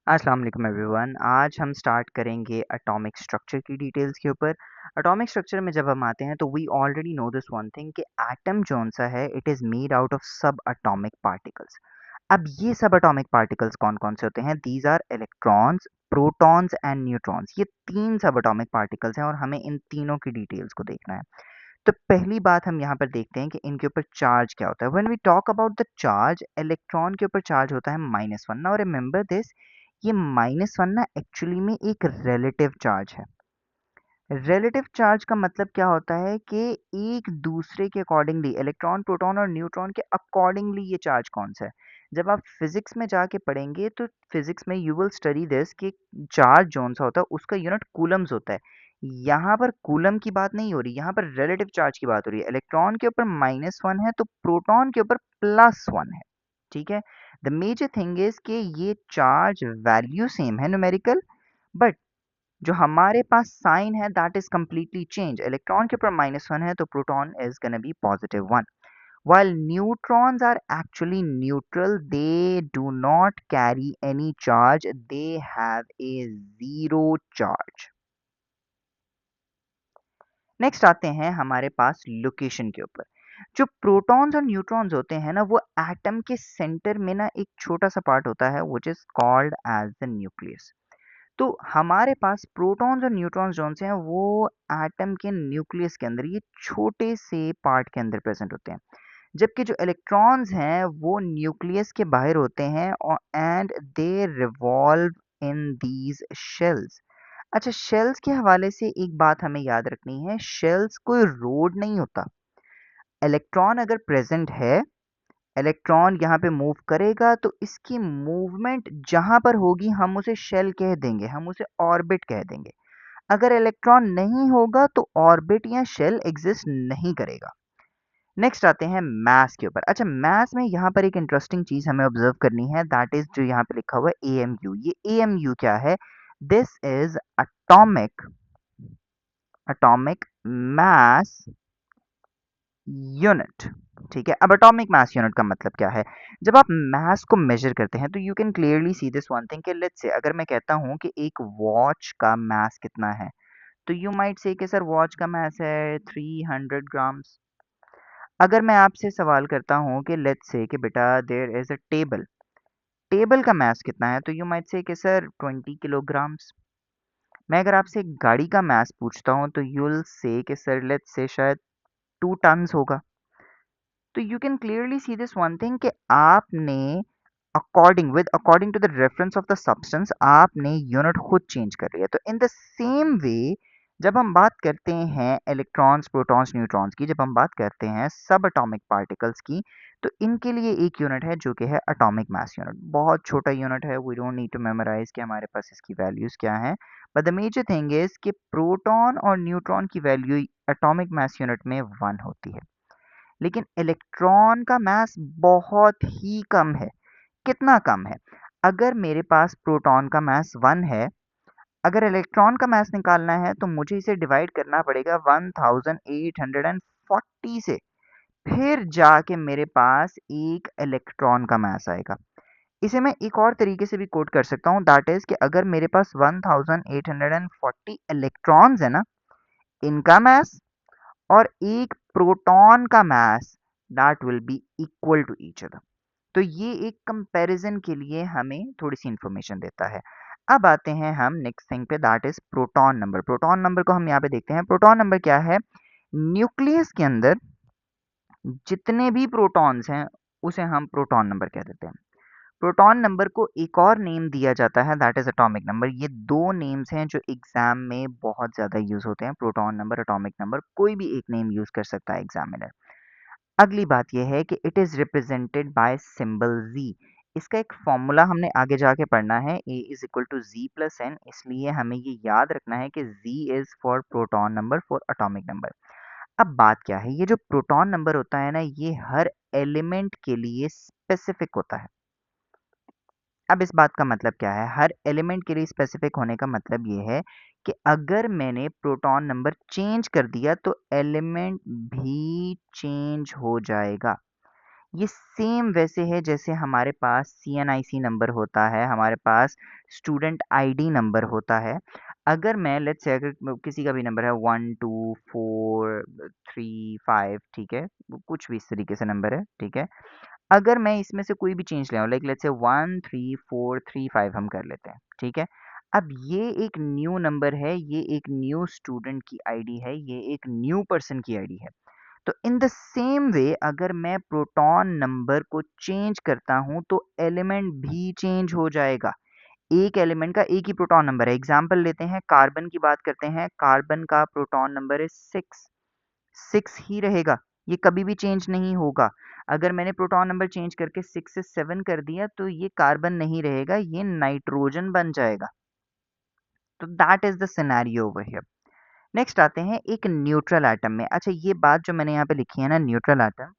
अस्सलाम वालेकुम एवरीवन। आज हम स्टार्ट करेंगे एटॉमिक स्ट्रक्चर की डिटेल्स के ऊपर। एटॉमिक स्ट्रक्चर में जब हम आते हैं तो we already know this one thing कि एटम जोन सा है it is made out of subatomic particles. अब ये सब एटॉमिक पार्टिकल्स कौन कौन से होते हैं? These are electrons, protons and neutrons. ये तीन सब एटॉमिक पार्टिकल्स हैं और हमें इन तीनों की डिटेल्स को देखना है। तो पहली बात हम यहाँ पर देखते हैं कि इनके ऊपर चार्ज क्या होता है। When we talk about the charge, electron के ऊपर चार्ज होता है -1। नाउ रिमेंबर दिस, ये -1 ना एक्चुअली में एक रिलेटिव चार्ज है। रिलेटिव चार्ज का मतलब क्या होता है कि एक दूसरे के अकॉर्डिंगली इलेक्ट्रॉन, प्रोटॉन और न्यूट्रॉन के अकॉर्डिंगली ये चार्ज कौन सा है। जब आप फिजिक्स में जाके पढ़ेंगे तो फिजिक्स में यू विल स्टडी दिस कि चार्ज जोन सा होता है उसका यूनिट कूलम्स होता है। यहाँ पर कूलम की बात नहीं हो रही, यहाँ पर रिलेटिव चार्ज की बात हो रही है। इलेक्ट्रॉन के ऊपर -1 है तो प्रोटॉन के ऊपर +1 है। ठीक है। द मेजर थिंग इज कि ये चार्ज वैल्यू सेम है न्यूमेरिकल, बट जो हमारे पास साइन है that is completely change. Electron के ऊपर -1 है तो proton is gonna be +1, while neutrons are actually neutral. They do not carry any charge, they have a zero charge. Next आते हैं हमारे पास लोकेशन के ऊपर। जो प्रोटॉन्स और न्यूट्रॉन्स होते हैं ना वो एटम के सेंटर में ना एक छोटा सा पार्ट होता है which is called as the nucleus. तो हमारे पास प्रोटॉन्स और न्यूट्रॉन्स जोन से हैं वो एटम के न्यूक्लियस के अंदर ये छोटे से पार्ट के अंदर प्रेजेंट होते हैं, जबकि जो इलेक्ट्रॉन्स हैं वो न्यूक्लियस के बाहर होते हैं और and they revolve in these shells. अच्छा, शेल्स के हवाले से एक बात हमें याद रखनी है, शेल्स कोई रोड नहीं होता। इलेक्ट्रॉन अगर प्रेजेंट है, इलेक्ट्रॉन यहाँ पे मूव करेगा तो इसकी मूवमेंट जहाँ पर होगी हम उसे शेल कह देंगे, हम उसे ऑर्बिट कह देंगे। अगर इलेक्ट्रॉन नहीं होगा तो ऑर्बिट या शेल एग्जिस्ट नहीं करेगा। नेक्स्ट आते हैं मास के ऊपर। अच्छा, मास में यहाँ पर एक इंटरेस्टिंग चीज हमें ऑब्जर्व करनी है, दैट इज जो यहाँ पे लिखा हुआ है एएमयू। ये एएमयू क्या है? This is atomic atomic mass unit. ठीक है, अब एटॉमिक मास यूनिट का मतलब क्या है? जब आप मास को मेजर करते हैं तो you can clearly see this one thing कि लेट्स से अगर मैं कहता हूँ कि एक वॉच का मास कितना है, तो यू माइट से कि सर वॉच का मास है 300 ग्राम्स। अगर मैं आपसे सवाल करता हूँ कि लेट्स से कि बेटा there is a table, table का मास कितना है, तो यू माइट से कि सर 20 किलोग्राम्स। मैं अगर आपसे एक गाड़ी का मास पूछता हूँ तो यू विल से कि सर लेट्स से शायद 2 टन्स होगा। तो you can clearly see this one thing कि आपने according to the reference of the substance आपने यूनिट खुद चेंज कर लिया। तो इन द सेम वे जब हम बात करते हैं इलेक्ट्रॉन्स, प्रोटॉन्स, न्यूट्रॉन्स की, जब हम बात करते हैं सब एटॉमिक पार्टिकल्स की, तो इनके लिए एक यूनिट है जो कि है एटॉमिक मास यूनिट। बहुत छोटा यूनिट है, we don't need to memorise कि हमारे पास इसकी वैल्यूज क्या हैं, but the major thing is कि प्रोटॉन और न्यूट्रॉन की वैल्यू एटॉमिक मास यूनिट में 1 होती है, लेकिन इलेक्ट्रॉन का मास बहुत ही कम है। कितना कम है? अगर मेरे पास प्रोटॉन का मास 1 है, अगर इलेक्ट्रॉन का मास निकालना है तो मुझे इसे डिवाइड करना पड़ेगा 1840 से, फिर जाके मेरे पास एक इलेक्ट्रॉन का मास आएगा। इसे मैं एक और तरीके से भी कोट कर सकता हूँ, दैट इज कि अगर मेरे पास 1840 इलेक्ट्रॉन्स है ना, इनका मास और एक प्रोटॉन का mass, that will be equal to each other. तो ये एक कंपैरिजन के लिए हमें थोड़ी सी इंफॉर्मेशन देता है। अब आते हैं हम नेक्स्ट थिंग पे, that is proton number. Proton number को हम यहाँ पे देखते हैं। प्रोटॉन नंबर क्या है? न्यूक्लियस के अंदर जितने भी प्रोटॉन्स हैं उसे हम प्रोटॉन नंबर कह देते हैं। प्रोटॉन नंबर को एक और नेम दिया जाता है, दैट इज एटॉमिक नंबर। ये दो नेम्स हैं जो एग्जाम में बहुत ज्यादा यूज होते हैं, प्रोटॉन नंबर, एटॉमिक नंबर, कोई भी एक नेम यूज कर सकता है एग्जामिनर। अगली बात यह है कि it is represented by symbol Z. इसका एक फॉर्मूला हमने आगे जाके पढ़ना है, A is equal to ji plus N, इसलिए हमें ये याद रखना है कि Z is for proton number, for atomic number. अब बात क्या है, ये जो प्रोटॉन नंबर होता है ना, ये हर एलिमेंट के लिए स्पेसिफिक होता है। अब इस बात का मतलब क्या है? हर एलिमेंट के लिए स्पेसिफिक होने का मतलब ये है कि अगर मैंने प्रोटॉन नंबर चेंज कर दिया तो एलिमेंट भी चेंज हो जाएगा। ये सेम वैसे है जैसे हमारे पास CNIC नंबर होता है, हमारे पास स्टूडेंट आईडी नंबर होता है। अगर मैं लेट्स से अगर किसी का भी नंबर है 1 2 4 3 5, ठीक है, कुछ भी इस तरीके से नंबर है, ठीक है। अगर मैं इसमें से कोई भी चेंज ले आऊँ, लाइक लेट्स से 1 3 4 3 5 हम कर लेते हैं, ठीक है। अब ये एक न्यू नंबर है, ये एक न्यू स्टूडेंट की आईडी है, ये एक न्यू पर्सन की आईडी है। तो इन द सेम वे अगर मैं प्रोटॉन नंबर को चेंज करता हूं तो एलिमेंट भी चेंज हो जाएगा। एक एलिमेंट का एक ही प्रोटॉन नंबर है। एग्जांपल लेते हैं, कार्बन की बात करते हैं। कार्बन का प्रोटॉन नंबर है 6, 6 ही रहेगा, ये कभी भी चेंज नहीं होगा। अगर मैंने प्रोटॉन नंबर चेंज करके 6 से 7 कर दिया तो ये कार्बन नहीं रहेगा, ये नाइट्रोजन बन जाएगा। तो that is the scenario over here. Next आते हैं एक न्यूट्रल एटम में। अच्छा, ये बात जो मैंने यहाँ पे लिखी है ना, न्यूट्रल एटम,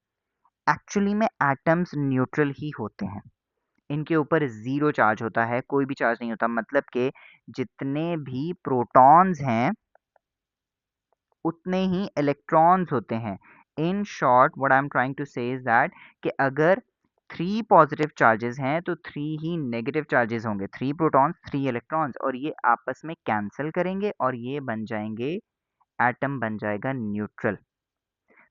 एक्चुअली में एटम्स न्यूट्रल ही होते हैं। इनके ऊपर ज़ीरो चार्ज होता है, कोई भी चार्ज नहीं होता। मतलब कि जितने भी प्रोटॉन्स हैं, उतने ही इलेक्ट्रॉन्स होते हैं। In short what I am trying to say is that कि अगर 3 पॉजिटिव चार्जेस हैं, तो 3 ही नेगेटिव चार्जेस होंगे। 3 प्रोटॉन्स, 3 इलेक्ट्रॉन्स, और ये आपस में कैंसल करेंगे और ये बन जाएंगे, एटम बन जाएगा न्यूट्रल।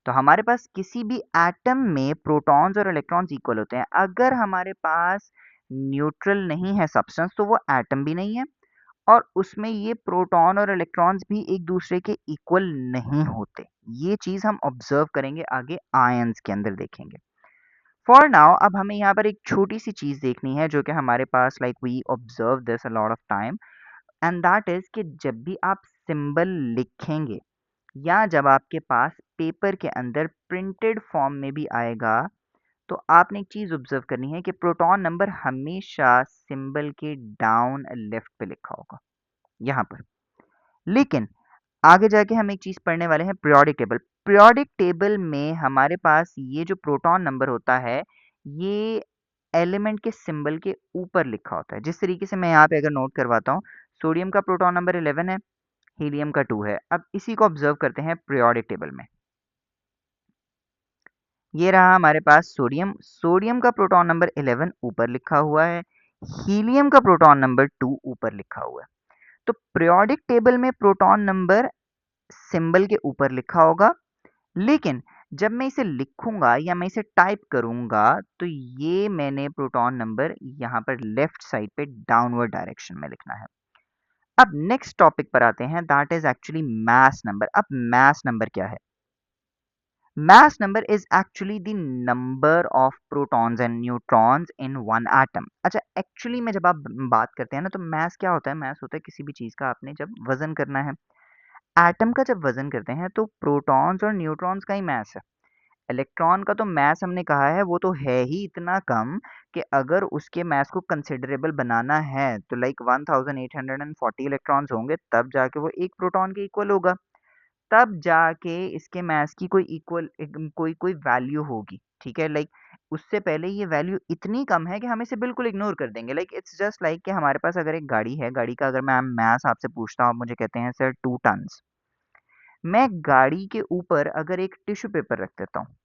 तो हमारे पास किसी भी एटम में प्रोटॉन्स और इलेक्ट्रॉन्स इक्वल होते हैं। अगर हमारे पास न्यूट्रल नहीं है सब्सटेंस, तो वो एटम भी नहीं है और उसमें ये प्रोटॉन और इलेक्ट्रॉन्स भी एक दूसरे के इक्वल नहीं होते। ये चीज हम ऑब्जर्व करेंगे आगे, आयंस के अंदर देखेंगे। फॉर नाउ अब हमें यहाँ पर एक छोटी सी चीज देखनी है जो कि हमारे पास, like we observe this a lot of time, and that is कि जब भी आप सिंबल लिखेंगे या जब आपके पास पेपर के अंदर प्रिंटेड फॉर्म में भी आएगा, तो आपने एक चीज ऑब्जर्व करनी है कि प्रोटॉन नंबर हमेशा सिंबल के डाउन लेफ्ट पे लिखा होगा, यहाँ पर। लेकिन आगे जाके हम एक चीज पढ़ने वाले हैं, पीरियोडिक टेबल। पीरियोडिक टेबल में हमारे पास ये जो प्रोटॉन नंबर होता है, ये एलिमेंट के सिंबल के ऊपर लिखा होता है। जिस तरीके से मैं यहाँ पे अगर नोट करवाता हूँ, सोडियम का प्रोटॉन नंबर 11 है, हीलियम का 2 है। अब इसी को ऑब्जर्व करते हैं पीरियोडिक टेबल में। ये रहा हमारे पास सोडियम। सोडियम का प्रोटॉन नंबर 11 ऊपर लिखा हुआ है, हीलियम का प्रोटॉन नंबर 2 ऊपर लिखा हुआ है। तो पीरियोडिक टेबल में प्रोटॉन नंबर सिंबल के ऊपर लिखा होगा, लेकिन जब मैं इसे लिखूंगा या मैं इसे टाइप करूंगा, तो ये मैंने प्रोटॉन नंबर यहाँ पर लेफ्ट साइड पे डाउनवर्ड डायरेक्शन में लिखना है। अब नेक्स्ट टॉपिक पर आते हैं, that is actually mass number. अब मास नंबर क्या है? Mass number is actually the number of protons and neutrons in one atom. अच्छा, एक्चुअली में जब आप बात करते हैं ना, तो mass क्या होता है? mass होता है किसी भी चीज़ का आपने जब वजन करना है। एटम का जब वजन करते हैं तो प्रोटॉन्स और न्यूट्रॉन्स का ही mass है। इलेक्ट्रॉन का तो mass हमने कहा है वो तो है ही इतना कम कि अगर उसके mass को कंसिडरेबल बनाना है तो लाइक 1840 इलेक्ट्रॉन्स होंगे, तब जाके वो एक प्रोटॉन के इक्वल होगा। तब जाके इसके मास की कोई इक्वल कोई कोई वैल्यू होगी, ठीक है। लाइक उससे पहले ये वैल्यू इतनी कम है कि हम इसे बिल्कुल इग्नोर कर देंगे। लाइक इट्स जस्ट लाइक कि हमारे पास अगर एक गाड़ी है, गाड़ी का अगर मैं मास आपसे पूछता हूँ, आप मुझे कहते हैं सर 2 टन्स, मैं गाड़ी के ऊपर अगर एक टिश्यू पेपर रख देता हूँ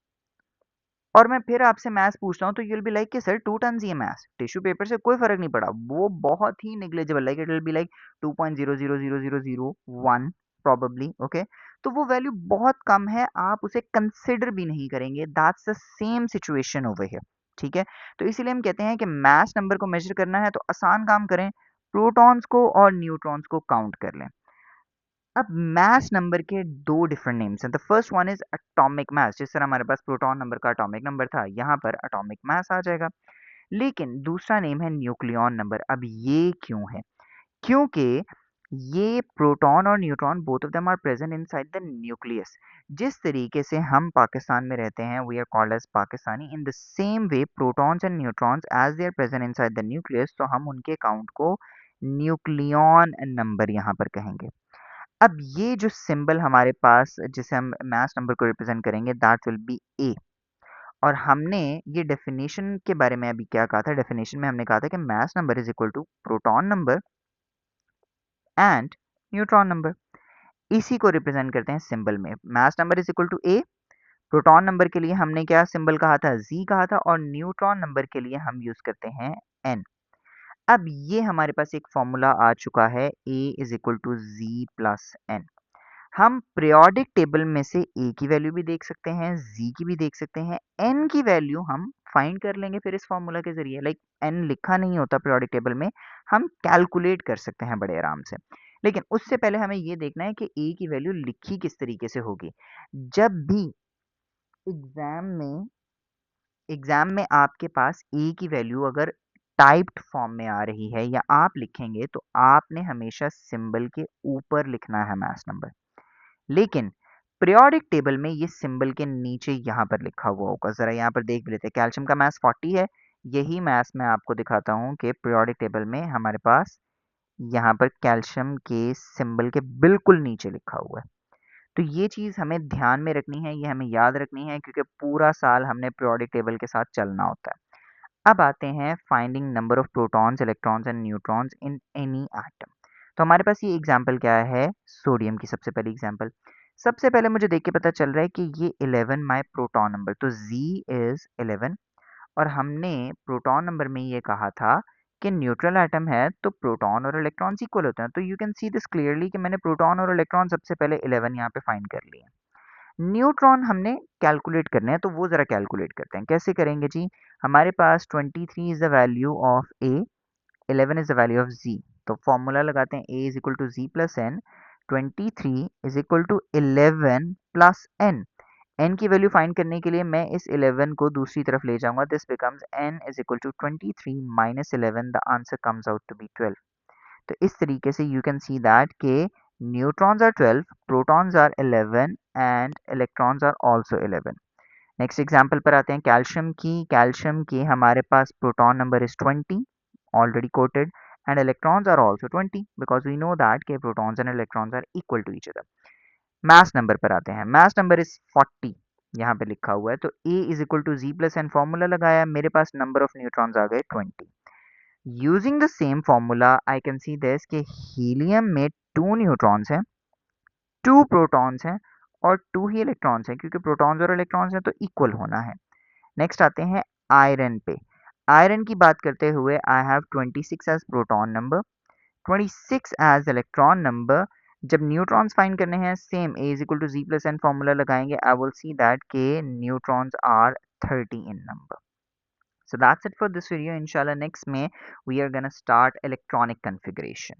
और मैं फिर आपसे मैथ्स पूछता हूँ, तो यू विल बी लाइक कि सर 2 टन्स ही है मैथ्स, टिश्यू पेपर से कोई फर्क नहीं पड़ा, वो बहुत ही negligible, like it will be like 2.00001 probably, okay. तो वो वैल्यू बहुत कम है, आप उसे कंसिडर भी नहीं करेंगे। That's the same situation over here, ठीक है। तो इसीलिए हम कहते हैं कि मास नंबर को मेजर करना है तो आसान काम करें, प्रोटॉन्स को और न्यूट्रॉन्स को काउंट कर लें। अब मास नंबर के दो डिफरेंट नेम्स हैं। The first one is atomic mass, जिस तरह हमारे पास प्रोटॉन नंबर का एटॉमिक नंबर था, यहाँ पर एटॉमिक मास आ जाएगा। लेकिन दूसरा नेम है न्यूक्लियॉन नंबर। अब ये क्यों है? क्योंकि ये प्रोटॉन और neutron both of them are present inside the nucleus. जिस तरीके से हम पाकिस्तान में रहते हैं, we are called as Pakistani, in the same way protons and neutrons as they are present inside the nucleus, तो हम उनके काउंट को न्यूक्लियॉन नंबर यहाँ पर कहेंगे। अब ये जो सिंबल हमारे पास जिसे हम मास नंबर को रिप्रेजेंट करेंगे, दैट विल बी ए। और हमने ये डेफिनेशन के बारे में अभी क्या कहा था? डेफिनेशन में हमने कहा था कि mass number is equal to proton number and neutron number. इसी को रिप्रेजेंट करते हैं सिंबल में। Mass number is equal to A, proton number के लिए हमने क्या सिंबल कहा था, Z कहा था, और न्यूट्रॉन नंबर के लिए हम यूज़ करते हैं N। अब ये हमारे पास एक फॉर्मूला आ चुका है, A is equal to Z plus N। हम पीरियोडिक टेबल में से A की वैल्यू भी देख सकते हैं, Z की भी देख सकते हैं, N की वैल्यू हम फाइंड कर लेंगे फिर इस फॉर्मूला के ज़रिए। लाइक N लिखा नहीं होता पीरियोडिक टेबल में, हम कैलकुलेट कर सकते हैं बड़े आराम से। लेकिन उससे पहले हमें ये देखना है कि A की वैल्यू लिखी किस तरीके से होगी। जब भी एग्ज़ाम में आपके पास A की वैल्यू अगर टाइप्ड फॉर्म में आ रही है या आप लिखेंगे, तो आपने हमेशा सिंबल के ऊपर लिखना है मास नंबर। लेकिन पीरियोडिक टेबल में ये सिंबल के नीचे यहाँ पर लिखा हुआ होगा। ज़रा यहाँ पर देख भी लेते हैं। कैल्शियम का मास 40 है। यही मास मैं आपको दिखाता हूँ कि पीरियोडिक टेबल में हमारे पास यहाँ पर कैल्शियम के सिंबल के बिल्कुल नीचे लिखा हुआ है। तो ये चीज़ हमें ध्यान में रखनी है, ये हमें याद रखनी है, क्योंकि पूरा साल हमने पीरियोडिक टेबल के साथ चलना होता है। अब आते हैं finding number of protons, electrons and neutrons in any atom. तो हमारे पास ये एग्जांपल क्या है, सोडियम की सबसे पहली एग्जांपल। सबसे पहले मुझे देख के पता चल रहा है कि ये 11 माय प्रोटॉन नंबर, तो Z इज 11। और हमने प्रोटॉन नंबर में ये कहा था कि न्यूट्रल एटम है तो प्रोटॉन और इलेक्ट्रॉन्स इक्वल होते हैं। तो you can see this clearly कि मैंने प्रोटॉन और इलेक्ट्रॉन सबसे पहले 11 यहाँ पे फाइंड कर लिए। न्यूट्रॉन हमने कैलकुलेट करने हैं, तो वो ज़रा कैलकुलेट करते हैं। कैसे करेंगे जी? हमारे पास 23 is the value of A, 11 is the value of G. तो फॉर्मूला लगाते हैं, A is equal to ji plus N. 23 is equal to 11 plus N. N की वैल्यू फाइंड करने के लिए मैं इस 11 को दूसरी तरफ ले जाऊंगा। This becomes N is equal to 23 minus 11। The answer comes out to be 12। तो इस तरीके से यू कैन सी दैट के neutrons are 12, protons are 11 and electrons are also 11। Next example पर आते हैं कैल्शियम की। कैल्शियम की हमारे पास proton number is 20, already coated, and electrons are also 20 because we know that के protons and electrons are equal to each other. Mass number पर आते हैं। मास नंबर इज 40, यहाँ पे लिखा हुआ है। तो A is equal to ji plus N, formula लगाया, मेरे पास नंबर ऑफ न्यूट्रॉन्स आ गए 20। Using the same formula I can see this कि हीलियम में 2 न्यूट्रॉन्स हैं, 2 प्रोटॉन्स हैं और 2 ही इलेक्ट्रॉन्स हैं, क्योंकि प्रोटॉन्स और इलेक्ट्रॉन्स हैं तो इक्वल होना है। नेक्स्ट आते हैं आयरन पे। आयरन की बात करते हुए I have 26 as proton number, 26 as electron number. जब न्यूट्रॉन्स फाइंड करने हैं, same A is equal to ji plus N formula लगाएंगे। आई विल सी दैट के neutrons are 30 in number. So that's it for this video. Inshallah, next May we are gonna start electronic configuration.